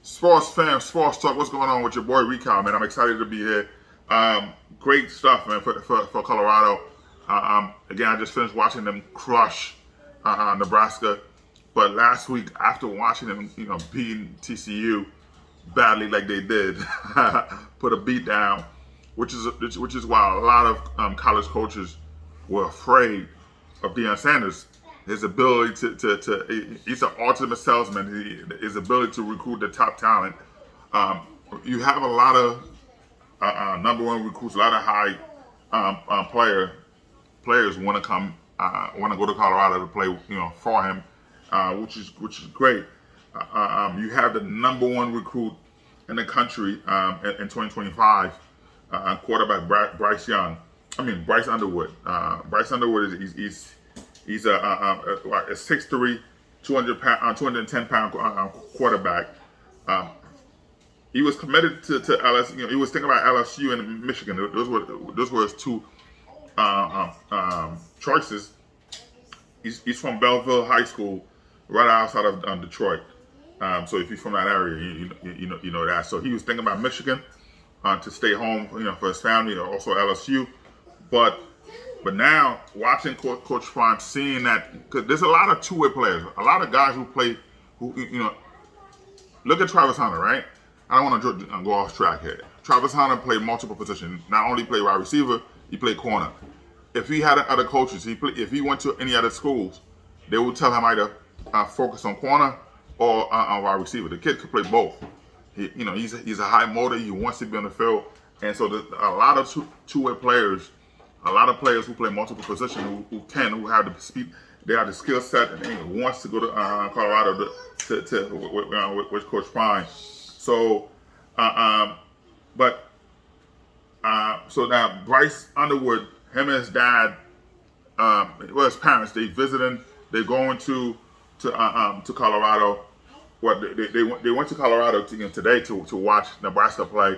Sports fam, sports talk. What's going on with your boy Recall, man? I'm excited to be here. Great stuff, man, for Colorado. Again, I just finished watching them crush Nebraska. But last week, after watching them, beating TCU badly like they did, put a beat down, which is why a lot of college coaches were afraid of Deion Sanders. His ability he's an ultimate salesman. His ability to recruit the top talent. You have a lot of number one recruits, a lot of high players want to go to Colorado to play, for him, which is great. You have the number one recruit in the country in 2025, quarterback Bryce Underwood. Bryce Underwood he's a 6'3", 210-pound quarterback. He was committed to LSU. He was thinking about LSU and Michigan. Those were his two choices. He's from Belleville High School, right outside of Detroit. So if you're from that area, you know that. So he was thinking about Michigan to stay home, for his family, or also LSU. But now, watching Coach Prime, seeing that, because there's a lot of two-way players, a lot of guys who play, look at Travis Hunter, right? I don't want to go off track here. Travis Hunter played multiple positions. Not only played wide receiver, he played corner. If he had other coaches, if he went to any other schools, they would tell him either focus on corner or on wide receiver. The kid could play both. He's a high motor. He wants to be on the field, and so a lot of two-way players. A lot of players who play multiple positions, who have the speed, they have the skill set, and they wants to go to Colorado with Coach Prime. So, so now Bryce Underwood, him and his dad, his parents, they visiting. They're going to Colorado. They went to Colorado today to watch Nebraska play,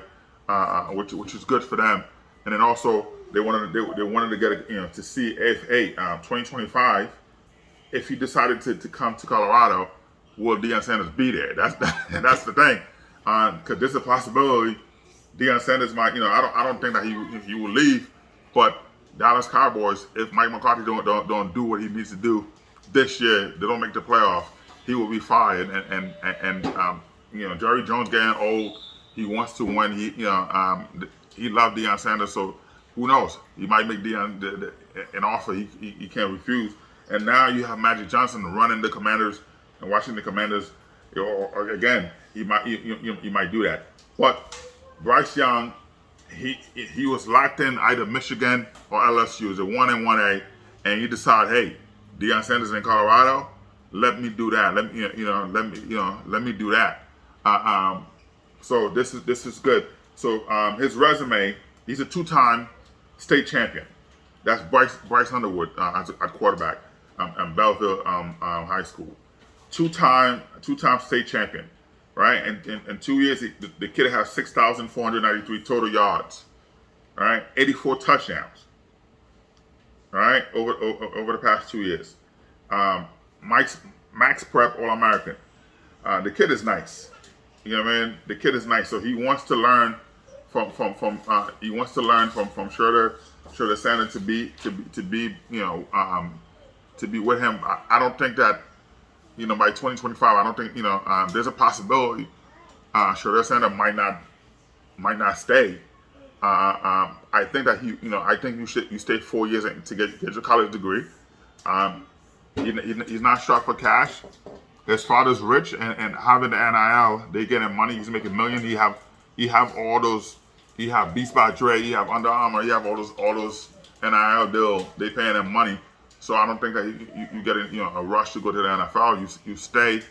which is good for them. And then also they wanted to get to see if 2025, if he decided to come to Colorado, will Deion Sanders be there? That's the thing, because there's a possibility Deion Sanders might. I don't think that he will leave, but Dallas Cowboys, if Mike McCarthy don't do what he needs to do this year, they don't make the playoff, he will be fired. And Jerry Jones getting old, he wants to win. He loved Deion Sanders, so who knows? He might make Deion an offer he can't refuse. And now you have Magic Johnson running the Commanders and watching the Commanders. Again, he might do that. But Bryce Young, he was locked in either Michigan or LSU. It's a 1 and 1A, and he decided, hey, Deion Sanders in Colorado, let me do that. Let me do that. So this is good. So his resume, he's a two-time state champion. That's Bryce Underwood at quarterback at Belleville High School. Two-time state champion, right? And in 2 years, the kid has 6,493 total yards, right? 84 touchdowns, right? Over the past 2 years. Max Prep All-American. The kid is nice. You know what I mean? The kid is nice, so he wants to learn from Shirley Sanders to be with him. I don't think that by 2025. I don't think there's a possibility Shirley Sanders might not stay. I think that I think you stay 4 years to get your college degree. He's not strapped for cash. His father's rich, and having the NIL, they getting money. He's making millions. He have all those. He have Beats by Dre. He have Under Armour. He have all those NIL deal. They paying him money. So I don't think that you get a rush to go to the NFL. You stay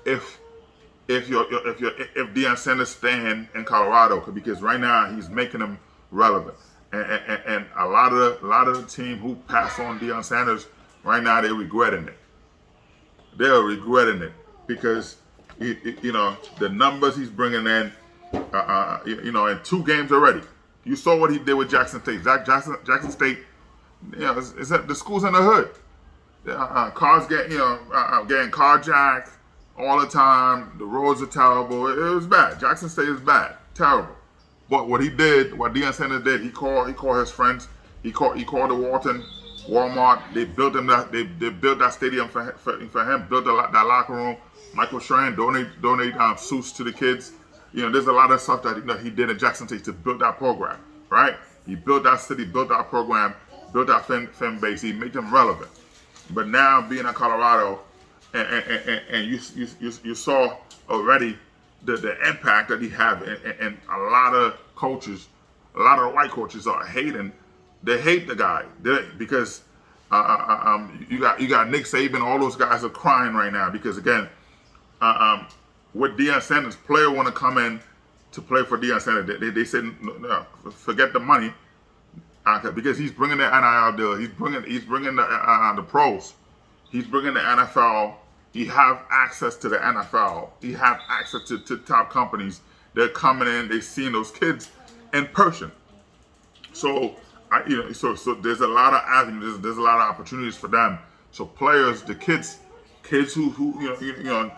if Deion Sanders staying in Colorado, because right now he's making them relevant. And a lot of the team who pass on Deion Sanders right now, they're regretting it. They're regretting it because the numbers he's bringing in. In 2 games already. You saw what he did with Jackson State. Jackson State, the school's in the hood. Cars getting carjacked. all the time. The roads are terrible. It was bad. Jackson State is bad, terrible. But what he did, what Deion Sanders did, he called his friends. He called the Walmart. They built him that. They built that stadium for him. Built that locker room. Michael Strahan donate suits to the kids. There's a lot of stuff that he did at Jackson State to build that program. Right? He built that city, built that program, built that fan base. He made them relevant. But now being in Colorado, and you saw already the impact that he had, and a lot of coaches, a lot of white coaches are hating. They hate the guy because you got Nick Saban. All those guys are crying right now because again, with Deion Sanders, player want to come in to play for Deion Sanders. They said no, forget the money because he's bringing the NIL deal. He's bringing the pros. He's bringing the NFL. He have access to the NFL. He have access to top companies. They're coming in. They're seeing those kids in person. So so there's a lot of avenues. There's a lot of opportunities for them. So players, the kids who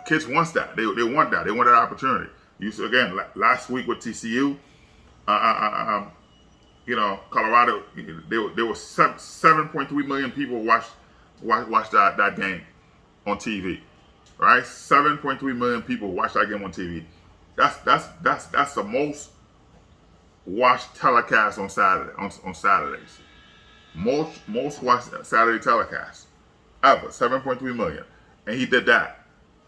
kids wants that. They want that. They want that opportunity. Again, last week with TCU, Colorado, there were 7.3 million people watched that game on TV, right? 7.3 million people watched that game on TV. That's the most watched telecast on Saturdays. Most watched Saturday telecast ever. 7.3 million, and he did that,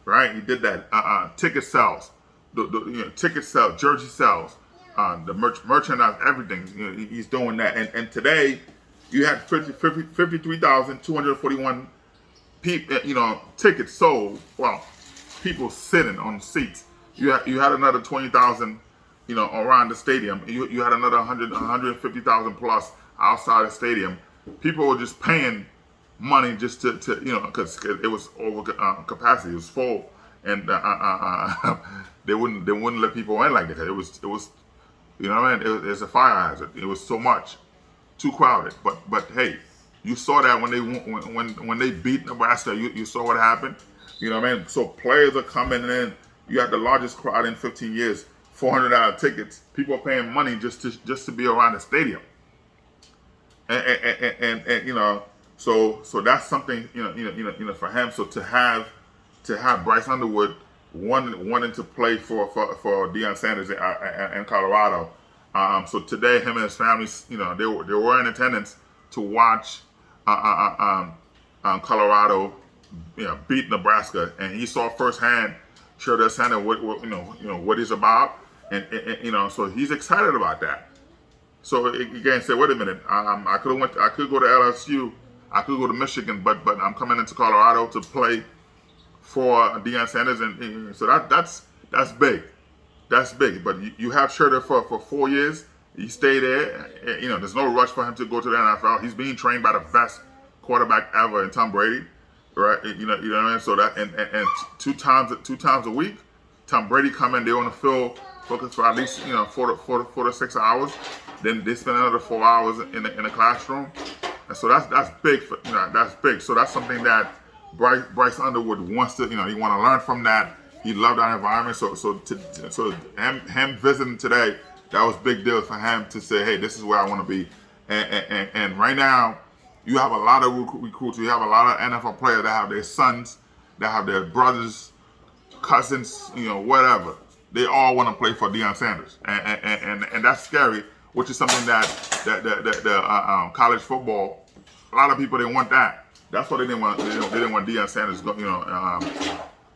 right? He did that. Ticket sales, ticket sales, jersey sales, the merchandise, everything. He's doing that, and today you had 53,241 tickets sold. Well, people sitting on seats. You had another 20,000, around the stadium. You had another 150,000 plus outside the stadium. People were just paying money just to because it was over capacity. It was full, and they wouldn't let people in like that. It was it was a fire hazard. It was so much. Too crowded, but hey, you saw that when they beat Nebraska, you saw what happened. So players are coming in. You had the largest crowd in 15 years, $400 tickets. People are paying money just to be around the stadium. And so that's something for him. So to have Bryce Underwood wanting to play for Deion Sanders in Colorado. So today, him and his family, they were in attendance to watch Colorado, beat Nebraska, and he saw firsthand Shredder Center what he's about, and so he's excited about that. So again, say, wait a minute, I could go to LSU, I could go to Michigan, but I'm coming into Colorado to play for Deion Sanders, and so that's big. That's big, but you have Shredder for 4 years. He stayed there. There's no rush for him to go to the NFL. He's being trained by the best quarterback ever in Tom Brady, right? You know what I mean. So that and two times a week, Tom Brady come in. They're on the field, focus for at least 4 to 6 hours. Then they spend another 4 hours in the classroom, and so that's big. That's big. So that's something that Bryce Underwood wants to. He want to learn from that. He loved that environment, so him visiting today, that was a big deal for him to say, hey, this is where I want to be. And right now, you have a lot of recruits. You have a lot of NFL players that have their sons, that have their brothers, cousins, whatever. They all want to play for Deion Sanders, and that's scary. Which is something that college football, a lot of people didn't want that. That's why they didn't want Deion Sanders.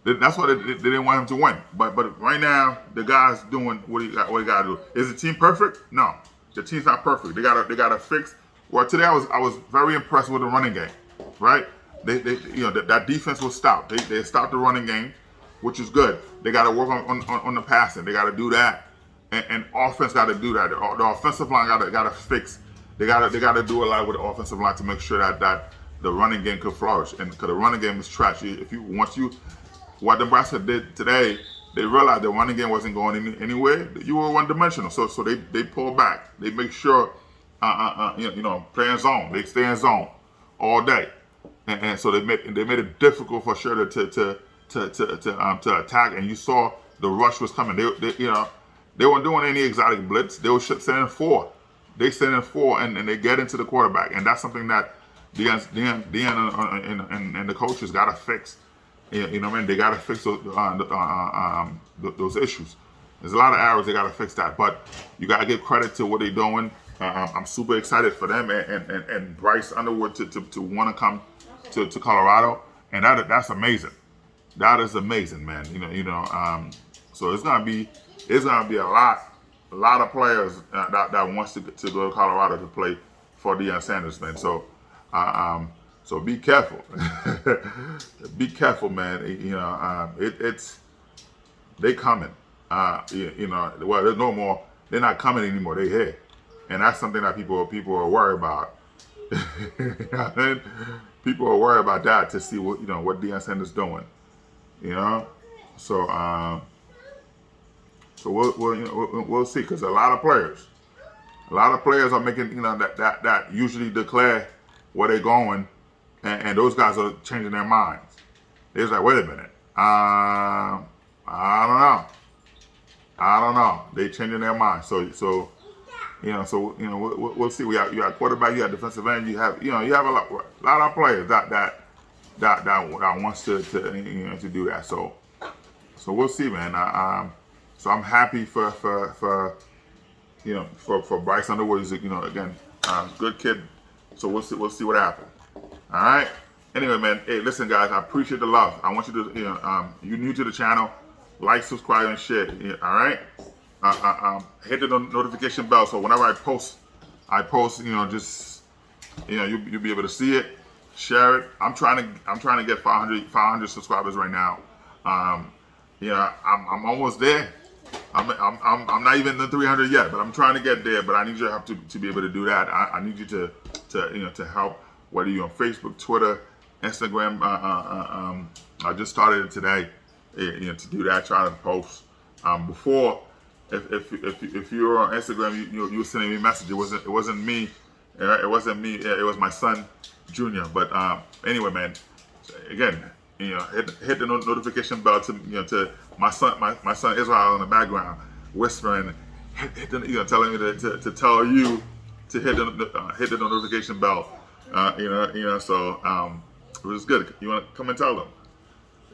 That's why they didn't want him to win. But right now, the guy's doing what he got to do. Is the team perfect? No, the team's not perfect. They gotta fix. Well, today I was very impressed with the running game. Right? That defense was stopped. They stopped the running game, which is good. They got to work on the passing. They got to do that, and offense got to do that. The offensive line got to fix. They got to do a lot with the offensive line to make sure that the running game could flourish. And because the running game is trash. What Nebraska did today, they realized the running game wasn't going anywhere. You were one-dimensional, so they pulled back. They make sure, play in zone. They stay in zone all day, and so they made it difficult for Shredder to attack, and you saw the rush was coming. They weren't doing any exotic blitz. They were sending four. They send in four, and they get into the quarterback, and that's something that Deion and the coaches got to fix. You know what I mean? They got to fix those issues. There's a lot of errors. They got to fix that, but you got to give credit to what they're doing. I'm super excited for them and Bryce Underwood to want to come to Colorado, and that's amazing. That is amazing, man. So it's gonna be a lot of players that wants to go to Colorado to play for Deion Sanders, man. So be careful. Be careful, man. It's they coming. Well, there's no more. They're not coming anymore. They here, and that's something that people are worried about. People are worried about that to see what Deion Sanders doing. So we'll see, because a lot of players are making that usually declare where they're going, and those guys are changing their minds. They're like, wait a minute, I don't know. They changing their minds. So we'll see. You got quarterback, you got defensive end, you have a lot of players that wants to do that. So we'll see, man. So I'm happy for Bryce Underwood. He's again good kid. So we'll see what happens. All right. Anyway, man. Hey, listen, guys. I appreciate the love. I want you to you're new to the channel, like, subscribe, and share. All right. Hit the notification bell so whenever I post, just you'll be able to see it, share it. I'm trying to get 500 subscribers right now. I'm almost there. I'm not even the 300 yet, but I'm trying to get there. But I need you to be able to do that. I need you to help, whether you're on Facebook, Twitter, Instagram. I just started it today. To do that, try to post. Before, if you were on Instagram, you were sending me messages. It wasn't me. It wasn't me. It was my son, Junior. But anyway, man. Again, hit the notification bell to my son Israel in the background, whispering, telling me to tell you to hit the notification bell. So it was good. You want to come and tell them?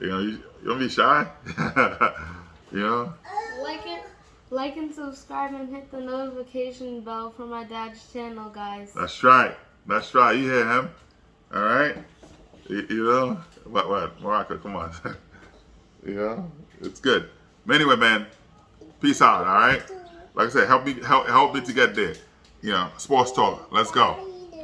You don't be shy. Like and subscribe and hit the notification bell for my dad's channel, guys. That's right. You hear him? All right. What? Morocco, come on. It's good. But anyway, man, peace out. All right. Like I said, help me to get there. Sports talk. Let's go.